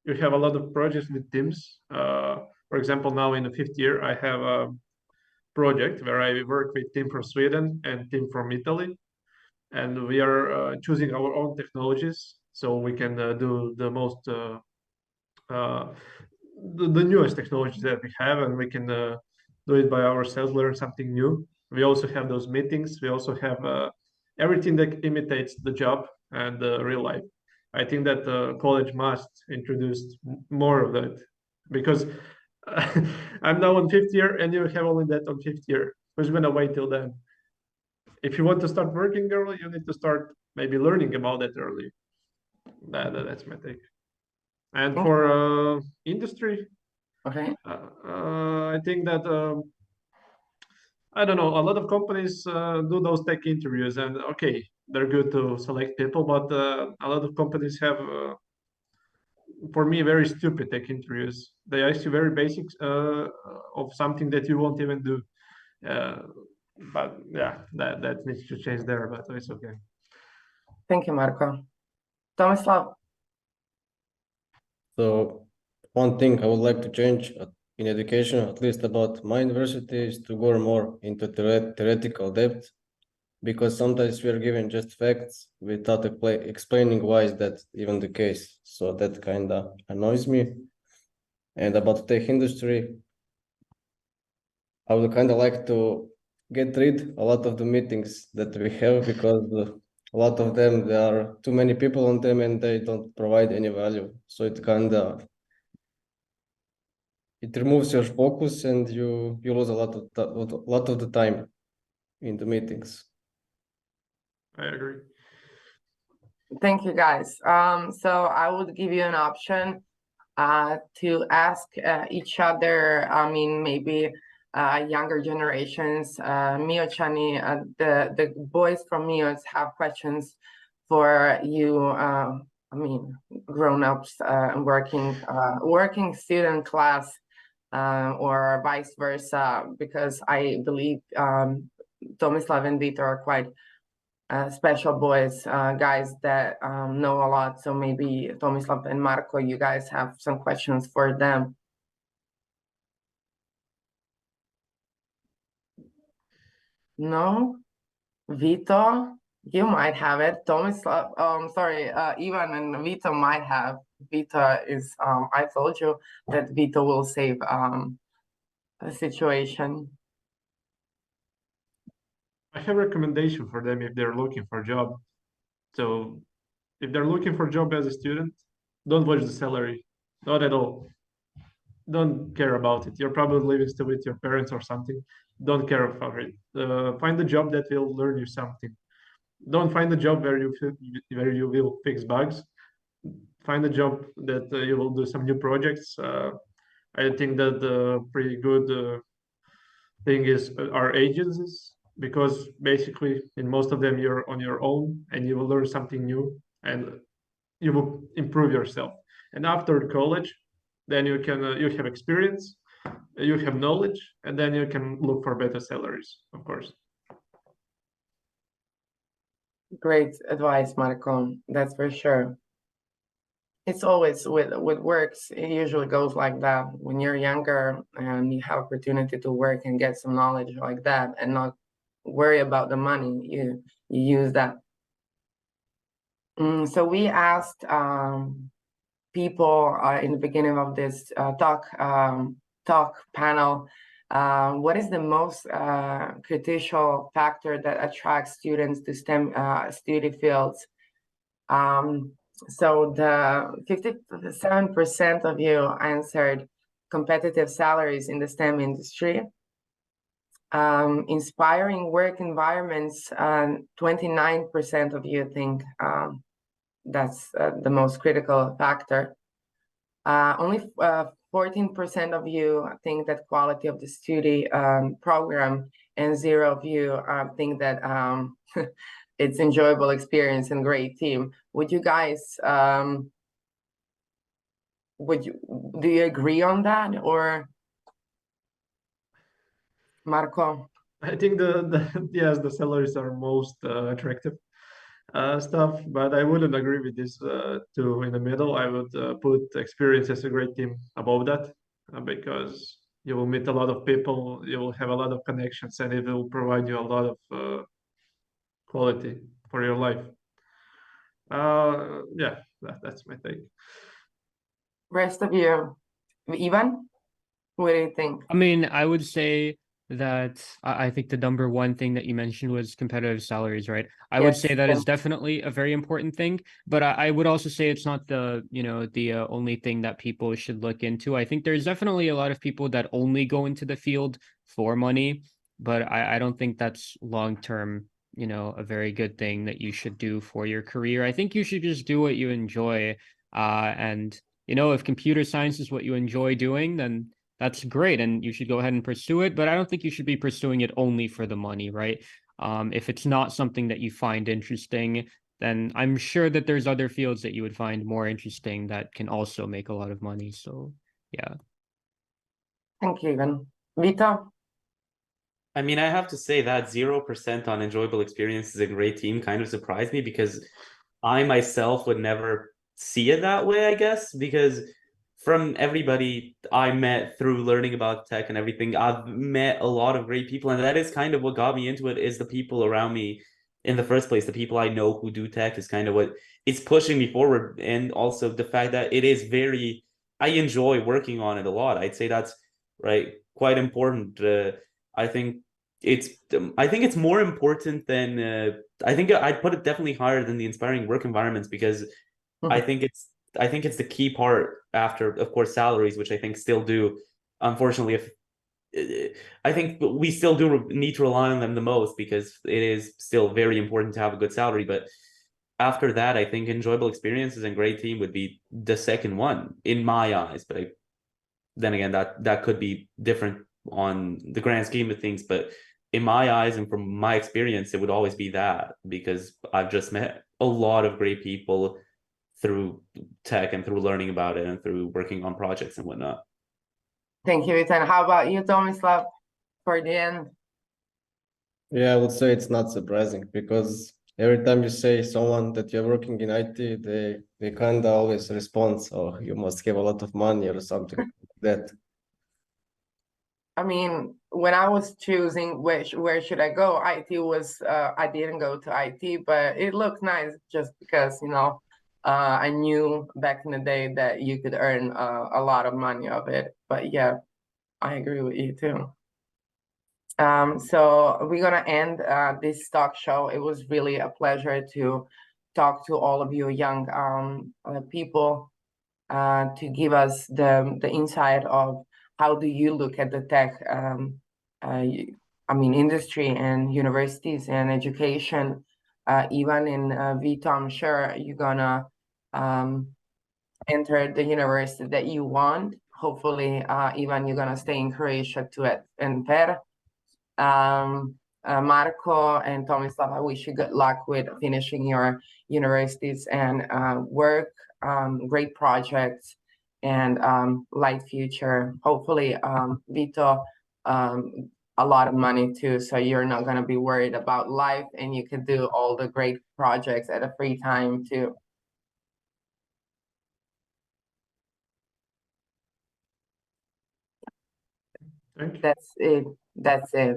[SPEAKER 3] you have a lot of projects with teams. For example, now in the fifth year, I have a project where I work with team from Sweden and team from Italy, and we are choosing our own technologies so we can do the most uh, the newest technologies that we have, and we can do it by ourselves, learn something new. We also have those meetings. We also have everything that imitates the job and the real life. I think that college must introduce more of that, because I'm now on fifth year and you have only that on fifth year. Who's going to wait till then? If you want to start working early, you need to start maybe learning about it early. That's my take. And for industry,
[SPEAKER 1] Okay.
[SPEAKER 3] I think that I don't know. A lot of companies do those tech interviews, and okay, they're good to select people, but a lot of companies have, for me, very stupid tech interviews. They ask you very basics of something that you won't even do. Uh, but yeah, that needs to change there, but it's okay.
[SPEAKER 1] Thank you, Marco. Tomislav?
[SPEAKER 2] So one thing I would like to change in education, at least about my university, is to go more into theoretical depth, because sometimes we are given just facts without explaining why is that even the case. So that kind of annoys me. And about tech industry, I would kind of like to get rid a lot of the meetings that we have, because a lot of them, there are too many people on them and they don't provide any value. So it kind of it removes your focus and you lose a lot of the time in the meetings.
[SPEAKER 3] I agree.
[SPEAKER 1] Thank you, guys. So I would give you an option to ask each other, I mean, maybe younger generations, Mio Chani, the boys from Mios have questions for you, I mean, grown-ups, working student class. or vice versa, because I believe Tomislav and Vito are quite special boys, guys that know a lot. So maybe Tomislav and Marco, you guys have some questions for them. No? Vito, you might have it. Tomislav, sorry, Ivan and Vito might have. Vito is, I told you that Vito will save a situation.
[SPEAKER 3] I have a recommendation for them if they're looking for a job. So if they're looking for a job as a student, don't watch the salary, not at all. Don't care about it. You're probably living still with your parents or something. Don't care about it. Find a job that will learn you something. Don't find a job where you will fix bugs. Find a job that you will do some new projects. I think that the pretty good thing is our agencies, because basically in most of them you're on your own and you will learn something new and you will improve yourself. And after college, then you can you have experience, you have knowledge, and then you can look for better salaries, of course.
[SPEAKER 1] Great advice, Marco. That's for sure. It's always with works, it usually goes like that. When you're younger and you have opportunity to work and get some knowledge like that and not worry about the money, you use that. So we asked people in the beginning of this talk panel, what is the most critical factor that attracts students to STEM study fields? So the 57% of you answered competitive salaries in the STEM industry. Inspiring work environments, 29% of you think that's the most critical factor. Only 14% of you think that quality of the study program, and 0 of you think that it's enjoyable experience and great team. Would you guys, do you agree on that, or Marco?
[SPEAKER 3] I think the yes, the salaries are most attractive stuff, but I wouldn't agree with this two in the middle. I would put experience as a great team above that, because you will meet a lot of people, you will have a lot of connections, and it will provide you a lot of quality for your life. Yeah, that's my take.
[SPEAKER 1] Rest of you, Ivan, what do you think?
[SPEAKER 5] I mean, I would say that I think the number one thing that you mentioned was competitive salaries, right? I would say
[SPEAKER 1] Yes,
[SPEAKER 5] that is
[SPEAKER 1] yeah.
[SPEAKER 5] definitely a very important thing, but I would also say it's not the, the only thing that people should look into. I think there's definitely a lot of people that only go into the field for money, but I don't think that's long term, a very good thing that you should do for your career. I think you should just do what you enjoy. And if computer science is what you enjoy doing, then that's great and you should go ahead and pursue it, but I don't think you should be pursuing it only for the money, right? If it's not something that you find interesting, then I'm sure that there's other fields that you would find more interesting that can also make a lot of money. So yeah.
[SPEAKER 1] Thank you, Ivan. Vito?
[SPEAKER 4] I mean, I have to say that 0% on enjoyable experiences and great team kind of surprised me, because I myself would never see it that way, I guess, because from everybody I met through learning about tech and everything, I've met a lot of great people, and that is kind of what got me into it, is the people around me in the first place. The people I know who do tech is kind of what it's pushing me forward. And also the fact that it is I enjoy working on it a lot. I'd say that's right, quite important. I think it's more important than I think I'd put it definitely higher than the inspiring work environments, because I think it's the key part after, of course, salaries, which I think still do. Unfortunately, if I think we still do need to rely on them the most, because it is still very important to have a good salary. But after that, I think enjoyable experiences and great team would be the second one in my eyes. But then again, that could be different on the grand scheme of things. But in my eyes and from my experience, it would always be that, because I've just met a lot of great people through tech and through learning about it and through working on projects and whatnot.
[SPEAKER 1] Thank you, Ethan. How about you, Tomislav, for the end?
[SPEAKER 2] Yeah, I would say it's not surprising because every time you say someone that you're working in IT, they kind of always respond, "Oh, you must have a lot of money" or something like that.
[SPEAKER 1] I mean, when I was choosing where should I go, IT was I didn't go to IT, but it looked nice just because, you know, I knew back in the day that you could earn a lot of money of it. But yeah, I agree with you too. So we're gonna end this talk show. It was really a pleasure to talk to all of you young people to give us the insight of how do you look at the tech, I mean, industry and universities and education. Even in Vito, I'm sure you're gonna enter the university that you want. Hopefully, Ivan, you're gonna stay in Croatia to it and Per. Marco and Tomislav, I wish you good luck with finishing your universities and work, great projects, and light future. Hopefully, Vito, a lot of money too, so you're not gonna be worried about life, and you can do all the great projects at a free time too.
[SPEAKER 3] Thank you.
[SPEAKER 1] That's it. That's it.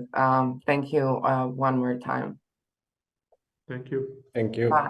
[SPEAKER 1] Thank you one more time.
[SPEAKER 3] Thank you.
[SPEAKER 2] Thank you.
[SPEAKER 1] Bye.